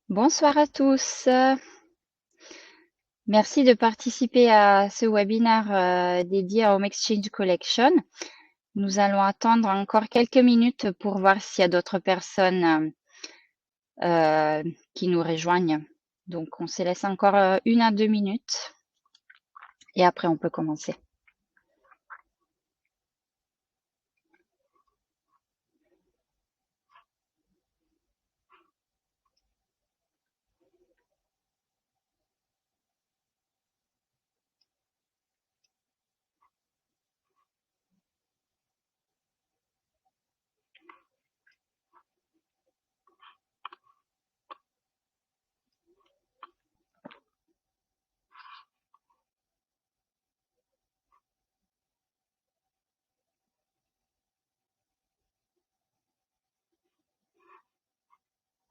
Bonsoir à tous. Merci de participer à ce webinaire dédié à Home Exchange Collection. Nous allons attendre encore quelques minutes pour voir s'il y a d'autres personnes qui nous rejoignent. Donc, on se laisse encore 1 à 2 minutes et après, on peut commencer.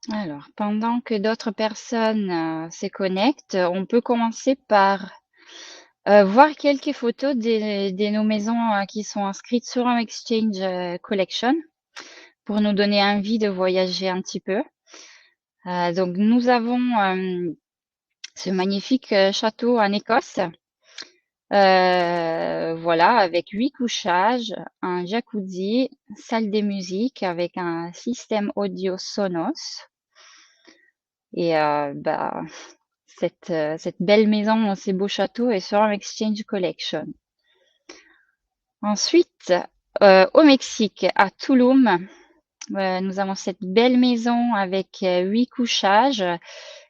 Alors, pendant que d'autres personnes se connectent, on peut commencer par voir quelques photos de nos maisons qui sont inscrites sur Home Exchange Collection pour nous donner envie de voyager un petit peu. Donc nous avons ce magnifique château en Écosse. Voilà, avec 8 couchages, un jacuzzi, salle de musique avec un système audio Sonos. Et cette belle maison, ces beaux châteaux est sur Home Exchange Collection. Ensuite, au Mexique, à Tulum, nous avons cette belle maison avec 8 couchages,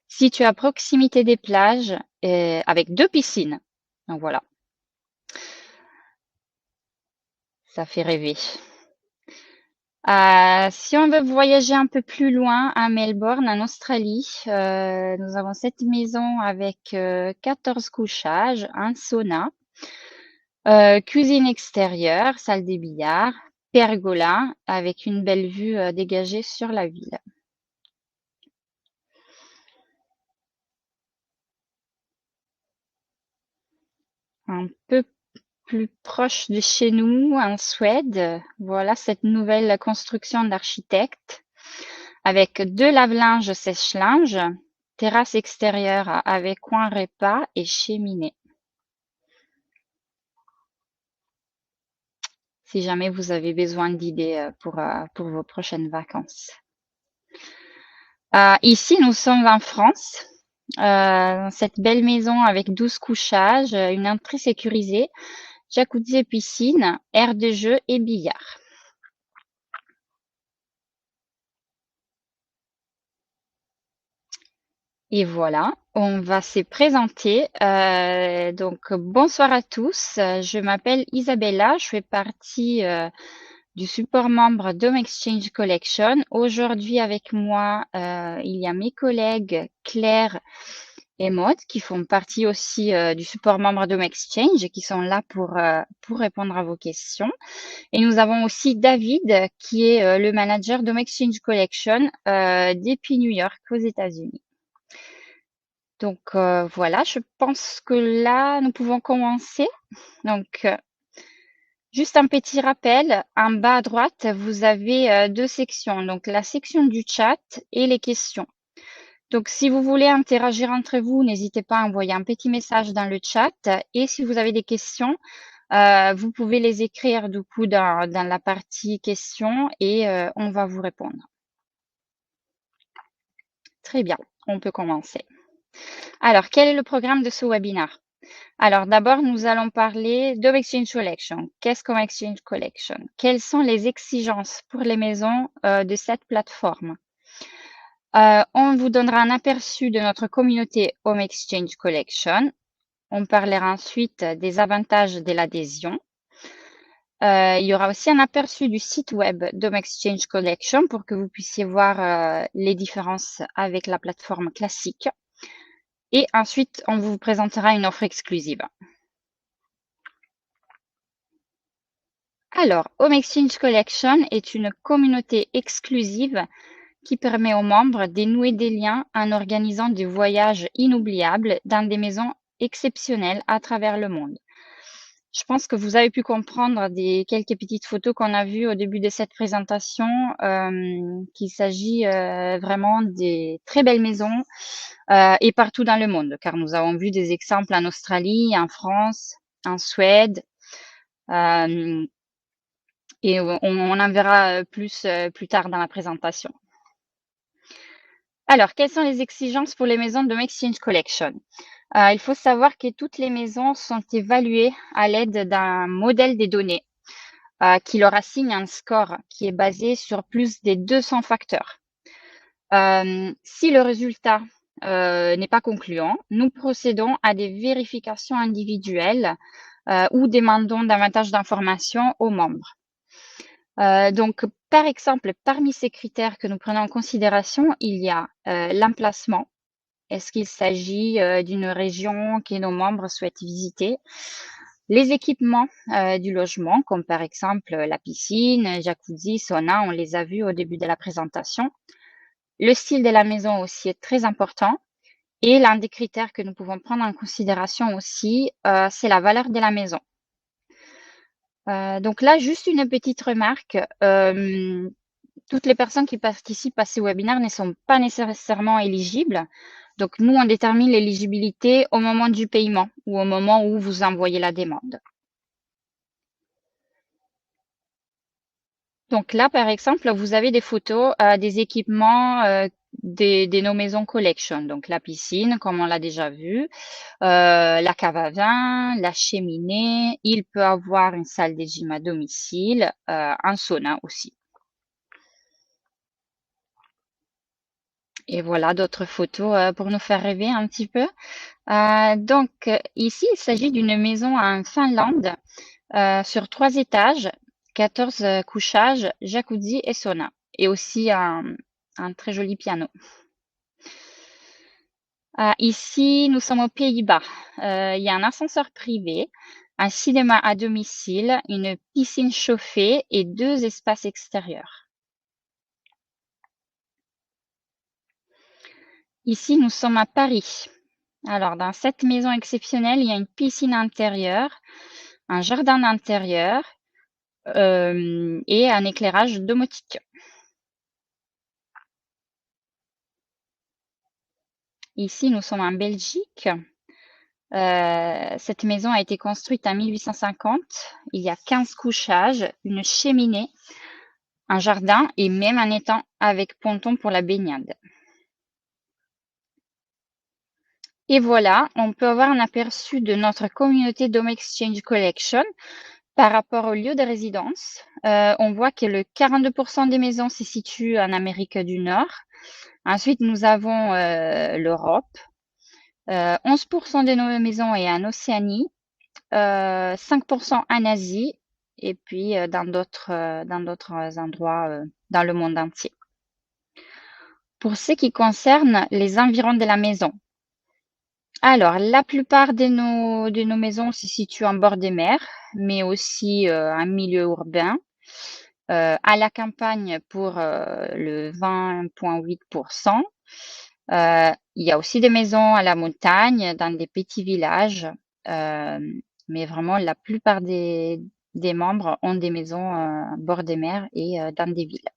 située à proximité des plages, avec 2 piscines. Donc voilà, ça fait rêver. Si on veut voyager un peu plus loin, à Melbourne, en Australie, nous avons cette maison avec 14 couchages, un sauna, cuisine extérieure, salle des billards, pergola, avec une belle vue dégagée sur la ville. Un peu plus proche de chez nous, en Suède, voilà cette nouvelle construction d'architecte avec 2 lave-linges sèche-linge, terrasse extérieure avec coin repas et cheminée. Si jamais vous avez besoin d'idées pour vos prochaines vacances. Ici, nous sommes en France. Cette belle maison avec 12 couchages, une entrée sécurisée, jacuzzi et piscine, aire de jeu et billard. Et voilà, on va se présenter. Donc, bonsoir à tous. Je m'appelle Isabella. Je fais partie du support membre d'Home Exchange Collection. Aujourd'hui, avec moi, il y a mes collègues Claire et Maud qui font partie aussi du support membre d'Home Exchange et qui sont là pour répondre à vos questions. Et nous avons aussi David qui est le manager d'Home Exchange Collection depuis New York aux États-Unis. Donc voilà, je pense que là, nous pouvons commencer. Donc, juste un petit rappel, en bas à droite, vous avez 2 sections. Donc, la section du chat et les questions. Donc, si vous voulez interagir entre vous, n'hésitez pas à envoyer un petit message dans le chat. Et si vous avez des questions, vous pouvez les écrire du coup dans la partie questions et on va vous répondre. Très bien, on peut commencer. Alors, quel est le programme de ce webinaire? Alors, d'abord, nous allons parler d'Home Exchange Collection. Qu'est-ce qu'Home Exchange Collection? Quelles sont les exigences pour les maisons de cette plateforme? On vous donnera un aperçu de notre communauté Home Exchange Collection. On parlera ensuite des avantages de l'adhésion. Il y aura aussi un aperçu du site web d'Home Exchange Collection pour que vous puissiez voir les différences avec la plateforme classique. Et ensuite, on vous présentera une offre exclusive. Alors, Home Exchange Collection est une communauté exclusive qui permet aux membres de nouer des liens en organisant des voyages inoubliables dans des maisons exceptionnelles à travers le monde. Je pense que vous avez pu comprendre des quelques petites photos qu'on a vues au début de cette présentation, qu'il s'agit vraiment des très belles maisons et partout dans le monde, car nous avons vu des exemples en Australie, en France, en Suède, et on en verra plus tard dans la présentation. Alors, quelles sont les exigences pour les maisons de Exchange Collection? Il faut savoir que toutes les maisons sont évaluées à l'aide d'un modèle des données qui leur assigne un score qui est basé sur plus de 200 facteurs. Si le résultat n'est pas concluant, nous procédons à des vérifications individuelles ou demandons davantage d'informations aux membres. Donc, par exemple, parmi ces critères que nous prenons en considération, il y a l'emplacement. Est-ce qu'il s'agit d'une région que nos membres souhaitent visiter? Les équipements du logement, comme par exemple la piscine, jacuzzi, sauna, on les a vus au début de la présentation. Le style de la maison aussi est très important. Et l'un des critères que nous pouvons prendre en considération aussi, c'est la valeur de la maison. Donc là, juste une petite remarque. Toutes les personnes qui participent à ces webinaires ne sont pas nécessairement éligibles. Donc, nous, on détermine l'éligibilité au moment du paiement ou au moment où vous envoyez la demande. Donc là, par exemple, vous avez des photos des équipements de nos maisons collection. Donc, la piscine, comme on l'a déjà vu, la cave à vin, la cheminée. Il peut avoir une salle de gym à domicile, un sauna aussi. Et voilà d'autres photos pour nous faire rêver un petit peu. Donc, ici, il s'agit d'une maison en Finlande sur 3 étages, 14 couchages, jacuzzi et sauna. Et aussi un très joli piano. Ici, nous sommes aux Pays-Bas. Il y a un ascenseur privé, un cinéma à domicile, une piscine chauffée et 2 espaces extérieurs. Ici, nous sommes à Paris. Alors, dans cette maison exceptionnelle, il y a une piscine intérieure, un jardin intérieur et un éclairage domotique. Ici, nous sommes en Belgique. Cette maison a été construite en 1850. Il y a 15 couchages, une cheminée, un jardin et même un étang avec ponton pour la baignade. Et voilà, on peut avoir un aperçu de notre communauté Dome Exchange Collection par rapport au lieu de résidence. On voit que le 42% des maisons se situent en Amérique du Nord. Ensuite, nous avons l'Europe. 11% de nos maisons est en Océanie, 5% en Asie et puis dans d'autres endroits dans le monde entier. Pour ce qui concerne les environs de la maison, alors la plupart de nos maisons se situent en bord des mers, mais aussi en milieu urbain. À la campagne pour le 20,8%. Il y a aussi des maisons à la montagne, dans des petits villages, mais vraiment la plupart des membres ont des maisons bord des mers et dans des villes.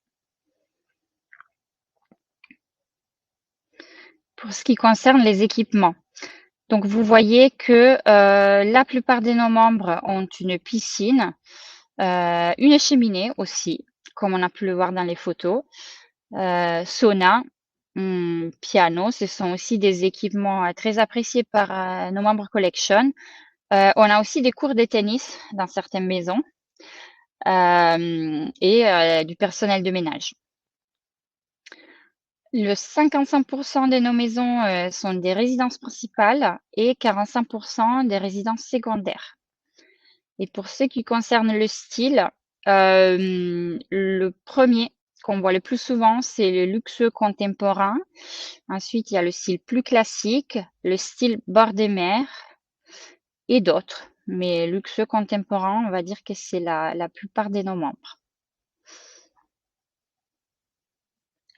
Pour ce qui concerne les équipements, donc vous voyez que la plupart de nos membres ont une piscine, une cheminée aussi, comme on a pu le voir dans les photos, sauna, piano, ce sont aussi des équipements très appréciés par nos membres collection. On a aussi des cours de tennis dans certaines maisons et du personnel de ménage. Le 55% de nos maisons sont des résidences principales et 45% des résidences secondaires. Et pour ce qui concerne le style, le premier qu'on voit le plus souvent, c'est le luxueux contemporain. Ensuite, il y a le style plus classique, le style bord des mers et d'autres. Mais luxueux contemporain, on va dire que c'est la plupart de nos membres.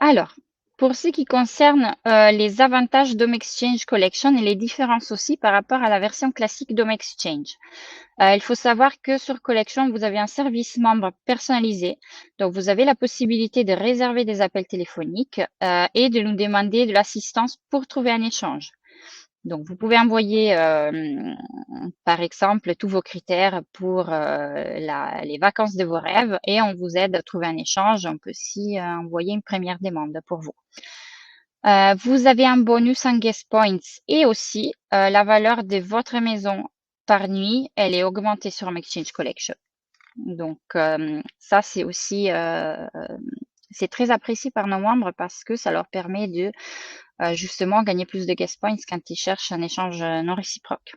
Alors, pour ce qui concerne les avantages d'Home Exchange Collection et les différences aussi par rapport à la version classique d'Home Exchange. Il faut savoir que sur Collection, vous avez un service membre personnalisé. Donc, vous avez la possibilité de réserver des appels téléphoniques et de nous demander de l'assistance pour trouver un échange. Donc, vous pouvez envoyer, par exemple, tous vos critères pour les vacances de vos rêves et on vous aide à trouver un échange. On peut aussi envoyer une première demande pour vous. Vous avez un bonus en guest points et aussi la valeur de votre maison par nuit, elle est augmentée sur Home Exchange Collection. Donc, ça, c'est aussi c'est très apprécié par nos membres parce que ça leur permet de justement gagner plus de guest points quand ils cherchent un échange non réciproque.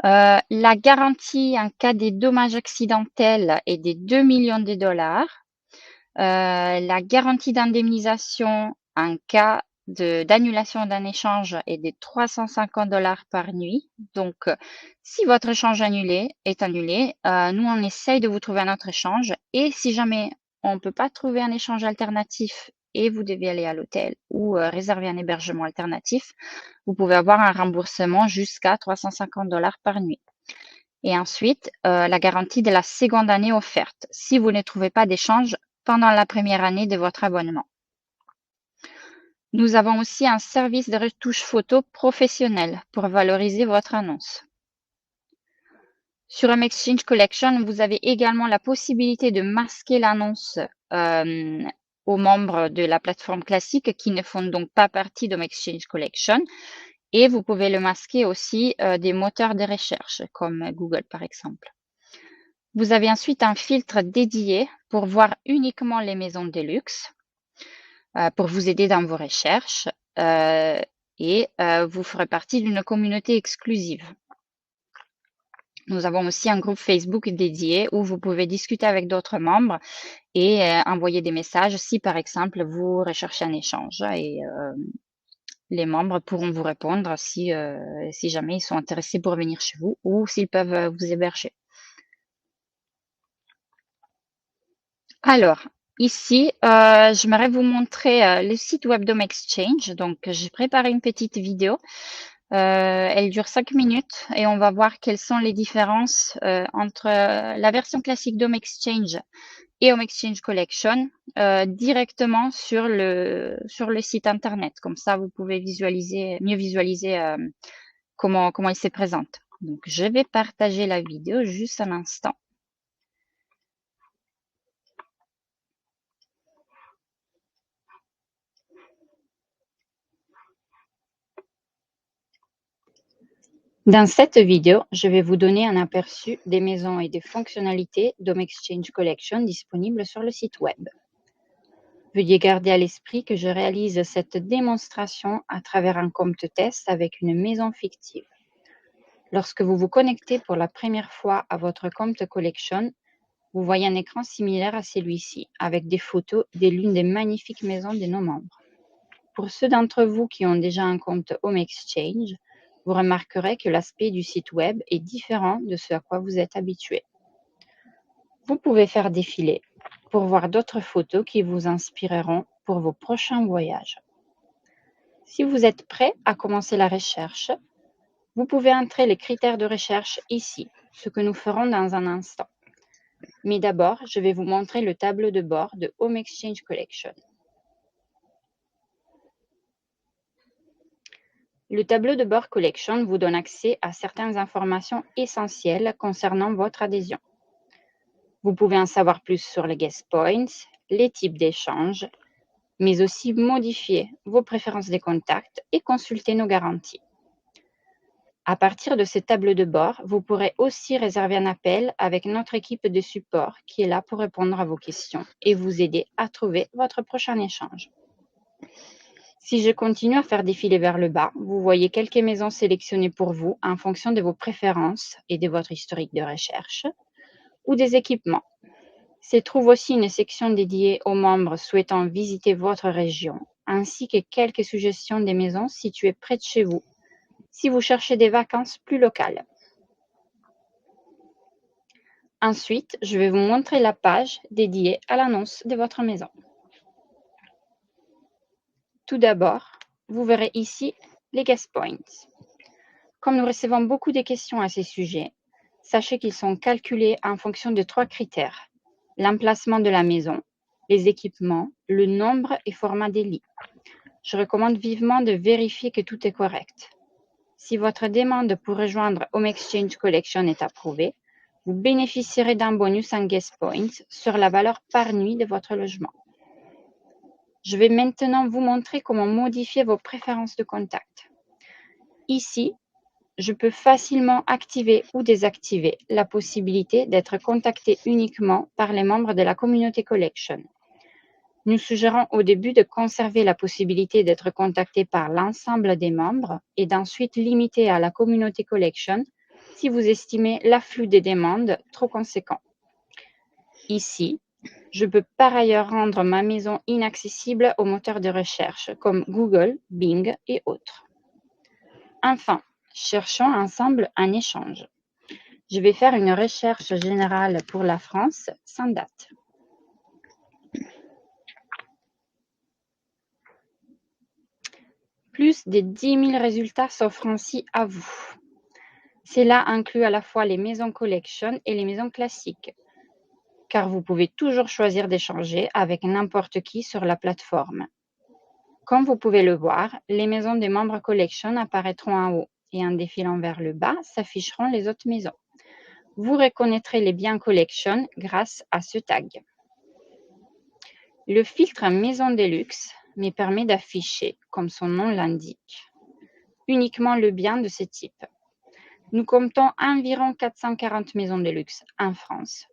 La garantie en cas des dommages accidentels est des 2 millions de dollars. La garantie d'indemnisation en cas d'annulation d'un échange est de 350 dollars par nuit. Donc, si votre échange est annulé, nous, on essaye de vous trouver un autre échange. Et si jamais on ne peut pas trouver un échange alternatif et vous devez aller à l'hôtel ou réserver un hébergement alternatif, vous pouvez avoir un remboursement jusqu'à 350 dollars par nuit. Et ensuite, la garantie de la seconde année offerte, si vous ne trouvez pas d'échange pendant la première année de votre abonnement. Nous avons aussi un service de retouche photo professionnel pour valoriser votre annonce. Sur Home Exchange Collection, vous avez également la possibilité de masquer l'annonce aux membres de la plateforme classique qui ne font donc pas partie d'Home Exchange Collection. Et vous pouvez le masquer aussi des moteurs de recherche comme Google par exemple. Vous avez ensuite un filtre dédié pour voir uniquement les maisons de luxe, pour vous aider dans vos recherches et vous ferez partie d'une communauté exclusive. Nous avons aussi un groupe Facebook dédié où vous pouvez discuter avec d'autres membres et envoyer des messages si par exemple vous recherchez un échange et les membres pourront vous répondre si jamais ils sont intéressés pour venir chez vous ou s'ils peuvent vous héberger. Alors, ici, j'aimerais vous montrer le site web d'Home Exchange. Donc, j'ai préparé une petite vidéo. Elle dure 5 minutes et on va voir quelles sont les différences entre la version classique d'Home Exchange et Home Exchange Collection directement sur le site internet. Comme ça, vous pouvez mieux visualiser comment il se présente. Donc, je vais partager la vidéo juste un instant. Dans cette vidéo, je vais vous donner un aperçu des maisons et des fonctionnalités d'Home Exchange Collection disponibles sur le site web. Veuillez garder à l'esprit que je réalise cette démonstration à travers un compte test avec une maison fictive. Lorsque vous vous connectez pour la première fois à votre compte Collection, vous voyez un écran similaire à celui-ci, avec des photos de l'une des magnifiques maisons de nos membres. Pour ceux d'entre vous qui ont déjà un compte Home Exchange, vous remarquerez que l'aspect du site web est différent de ce à quoi vous êtes habitué. Vous pouvez faire défiler pour voir d'autres photos qui vous inspireront pour vos prochains voyages. Si vous êtes prêt à commencer la recherche, vous pouvez entrer les critères de recherche ici, ce que nous ferons dans un instant. Mais d'abord, je vais vous montrer le tableau de bord de Home Exchange Collection. Le tableau de bord Collection vous donne accès à certaines informations essentielles concernant votre adhésion. Vous pouvez en savoir plus sur les guest points, les types d'échanges, mais aussi modifier vos préférences des contacts et consulter nos garanties. À partir de ce tableau de bord, vous pourrez aussi réserver un appel avec notre équipe de support qui est là pour répondre à vos questions et vous aider à trouver votre prochain échange. Si je continue à faire défiler vers le bas, vous voyez quelques maisons sélectionnées pour vous en fonction de vos préférences et de votre historique de recherche ou des équipements. Se trouve aussi une section dédiée aux membres souhaitant visiter votre région, ainsi que quelques suggestions des maisons situées près de chez vous, si vous cherchez des vacances plus locales. Ensuite, je vais vous montrer la page dédiée à l'annonce de votre maison. Tout d'abord, vous verrez ici les guest points. Comme nous recevons beaucoup de questions à ces sujets, sachez qu'ils sont calculés en fonction de 3 critères: l'emplacement de la maison, les équipements, le nombre et format des lits. Je recommande vivement de vérifier que tout est correct. Si votre demande pour rejoindre Home Exchange Collection est approuvée, vous bénéficierez d'un bonus en guest points sur la valeur par nuit de votre logement. Je vais maintenant vous montrer comment modifier vos préférences de contact. Ici, je peux facilement activer ou désactiver la possibilité d'être contacté uniquement par les membres de la communauté Collection. Nous suggérons au début de conserver la possibilité d'être contacté par l'ensemble des membres et d'ensuite limiter à la communauté Collection si vous estimez l'afflux des demandes trop conséquent. Ici, je peux par ailleurs rendre ma maison inaccessible aux moteurs de recherche comme Google, Bing et autres. Enfin, cherchons ensemble un échange. Je vais faire une recherche générale pour la France sans date. Plus de 10 000 résultats s'offrent ainsi à vous. Cela inclut à la fois les maisons collection et les maisons classiques, car vous pouvez toujours choisir d'échanger avec n'importe qui sur la plateforme. Comme vous pouvez le voir, les maisons des membres collection apparaîtront en haut et en défilant vers le bas s'afficheront les autres maisons. Vous reconnaîtrez les biens collection grâce à ce tag. Le filtre Maison de luxe me permet d'afficher, comme son nom l'indique, uniquement le bien de ce type. Nous comptons environ 440 maisons de luxe en France.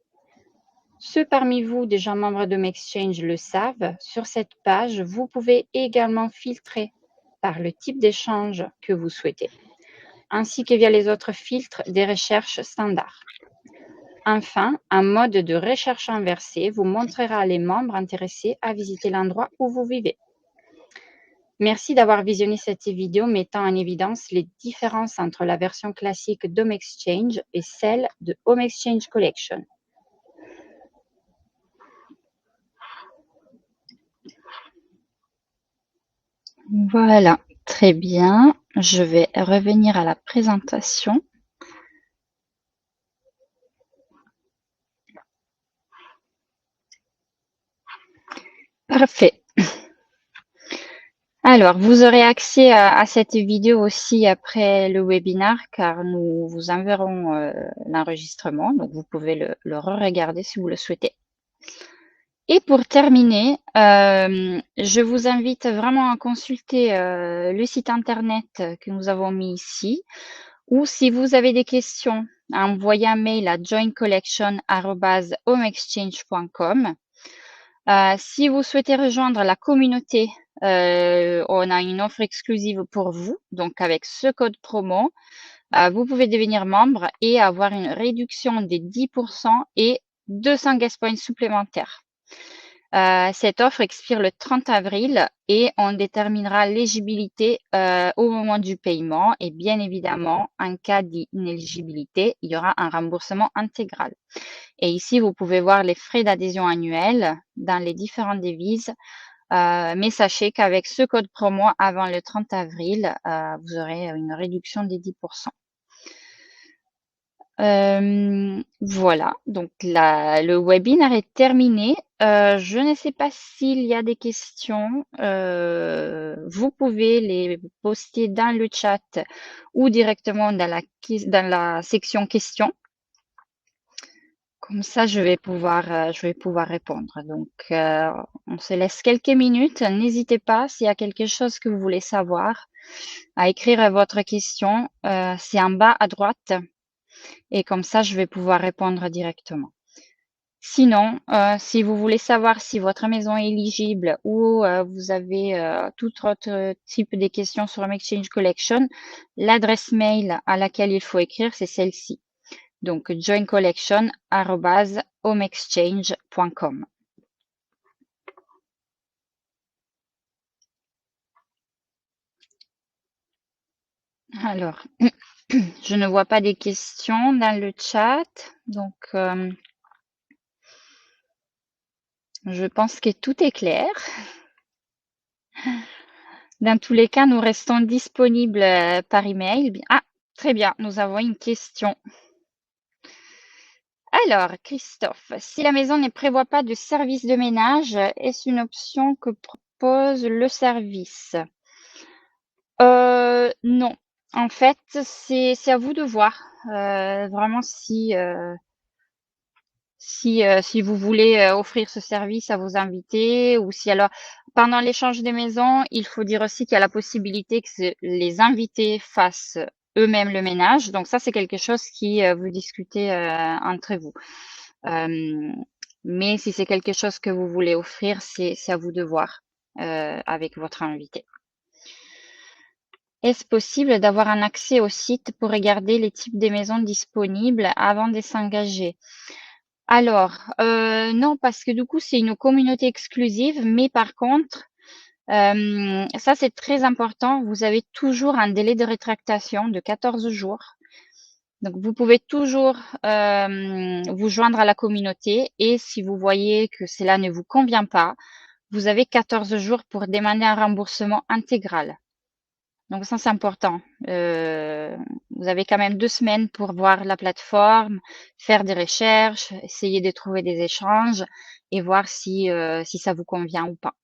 Ceux parmi vous déjà membres de Exchange le savent, sur cette page, vous pouvez également filtrer par le type d'échange que vous souhaitez, ainsi que via les autres filtres des recherches standards. Enfin, un mode de recherche inversé vous montrera les membres intéressés à visiter l'endroit où vous vivez. Merci d'avoir visionné cette vidéo mettant en évidence les différences entre la version classique d'Home Exchange et celle de Home Exchange Collection. Voilà, très bien. Je vais revenir à la présentation. Parfait. Alors, vous aurez accès à cette vidéo aussi après le webinaire car nous vous enverrons l'enregistrement, donc vous pouvez le re-regarder si vous le souhaitez. Et pour terminer, je vous invite vraiment à consulter le site internet que nous avons mis ici, ou si vous avez des questions, à envoyer un mail à joincollection@homeexchange.com. Si vous souhaitez rejoindre la communauté, on a une offre exclusive pour vous. Donc avec ce code promo, vous pouvez devenir membre et avoir une réduction des 10% et 200 guest points supplémentaires. Cette offre expire le 30 avril et on déterminera l'éligibilité au moment du paiement et bien évidemment, en cas d'inéligibilité, il y aura un remboursement intégral. Et ici, vous pouvez voir les frais d'adhésion annuels dans les différentes devises. Mais sachez qu'avec ce code promo avant le 30 avril, vous aurez une réduction des 10%. Voilà, donc le webinaire est terminé. Je ne sais pas s'il y a des questions. Vous pouvez les poster dans le chat ou directement dans la section questions. Comme ça, je vais pouvoir répondre. Donc, on se laisse quelques minutes. N'hésitez pas, s'il y a quelque chose que vous voulez savoir, à écrire votre question. C'est en bas à droite. Et comme ça, je vais pouvoir répondre directement. Sinon, si vous voulez savoir si votre maison est éligible ou vous avez tout autre type de questions sur Home Exchange Collection, l'adresse mail à laquelle il faut écrire, c'est celle-ci. Donc, joincollection@homeexchange.com. Alors, je ne vois pas des questions dans le chat, donc je pense que tout est clair. Dans tous les cas, nous restons disponibles par email. Ah, très bien, nous avons une question. Alors, Christophe, si la maison ne prévoit pas de service de ménage, est-ce une option que propose le service? Non. En fait, c'est à vous de voir. Vraiment si vous voulez offrir ce service à vos invités ou si alors pendant l'échange des maisons, il faut dire aussi qu'il y a la possibilité que les invités fassent eux-mêmes le ménage. Donc ça, c'est quelque chose qui vous discutez entre vous. Mais si c'est quelque chose que vous voulez offrir, c'est à vous de voir avec votre invité. Est-ce possible d'avoir un accès au site pour regarder les types de maisons disponibles avant de s'engager? Alors, non, parce que du coup, c'est une communauté exclusive, mais par contre, ça c'est très important, vous avez toujours un délai de rétractation de 14 jours. Donc vous pouvez toujours, vous joindre à la communauté et si vous voyez que cela ne vous convient pas, vous avez 14 jours pour demander un remboursement intégral. Donc ça, c'est important. Vous avez quand même 2 semaines pour voir la plateforme, faire des recherches, essayer de trouver des échanges et voir si ça vous convient ou pas.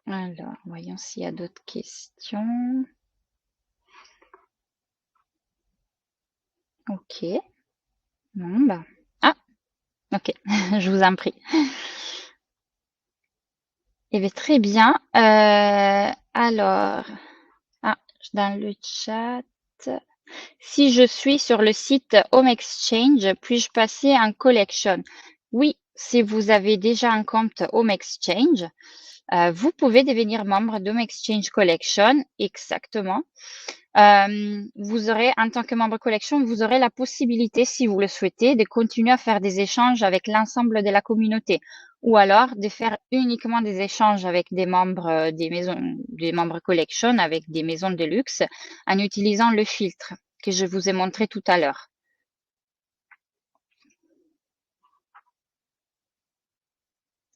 Alors, voyons s'il y a d'autres questions. OK. Bon, bah. Ah, OK, je vous en prie. Eh bien, très bien. Alors, ah, dans le chat. Si je suis sur le site Home Exchange, puis-je passer en collection? Oui, si vous avez déjà un compte Home Exchange, vous pouvez devenir membre d'Home Exchange Collection, exactement. Vous aurez, en tant que membre collection, vous aurez la possibilité, si vous le souhaitez, de continuer à faire des échanges avec l'ensemble de la communauté ou alors de faire uniquement des échanges avec des membres des maisons, des membres collection, avec des maisons de luxe, en utilisant le filtre que je vous ai montré tout à l'heure.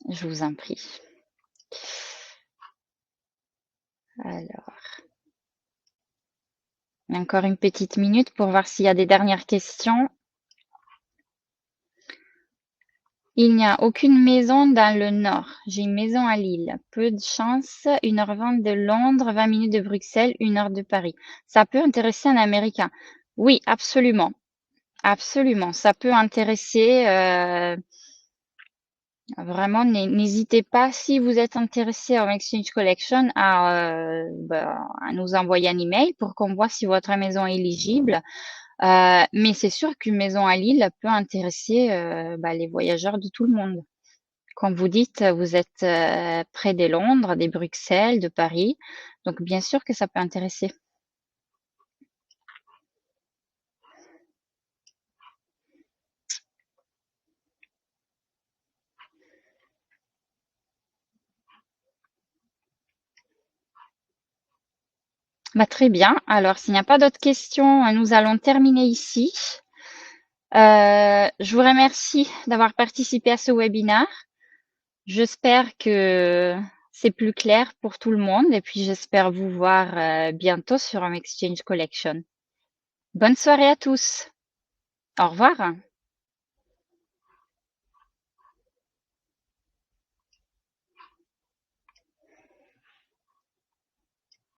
Je vous en prie. Alors, encore une petite minute pour voir s'il y a des dernières questions. Il n'y a aucune maison dans le nord. J'ai une maison à Lille. Peu de chance. 1h20 de Londres, 20 minutes de Bruxelles, 1 heure de Paris. Ça peut intéresser un Américain. Oui, absolument. Absolument. Ça peut intéresser. Vraiment, n'hésitez pas, si vous êtes intéressé en Exchange Collection, à nous envoyer un email pour qu'on voit si votre maison est éligible. Mais c'est sûr qu'une maison à Lille peut intéresser les voyageurs de tout le monde. Comme vous dites, vous êtes près de Londres, de Bruxelles, de Paris. Donc, bien sûr que ça peut intéresser. Bah, très bien. Alors, s'il n'y a pas d'autres questions, nous allons terminer ici. Je vous remercie d'avoir participé à ce webinaire. J'espère que c'est plus clair pour tout le monde et puis j'espère vous voir bientôt sur Home Exchange Collection. Bonne soirée à tous. Au revoir.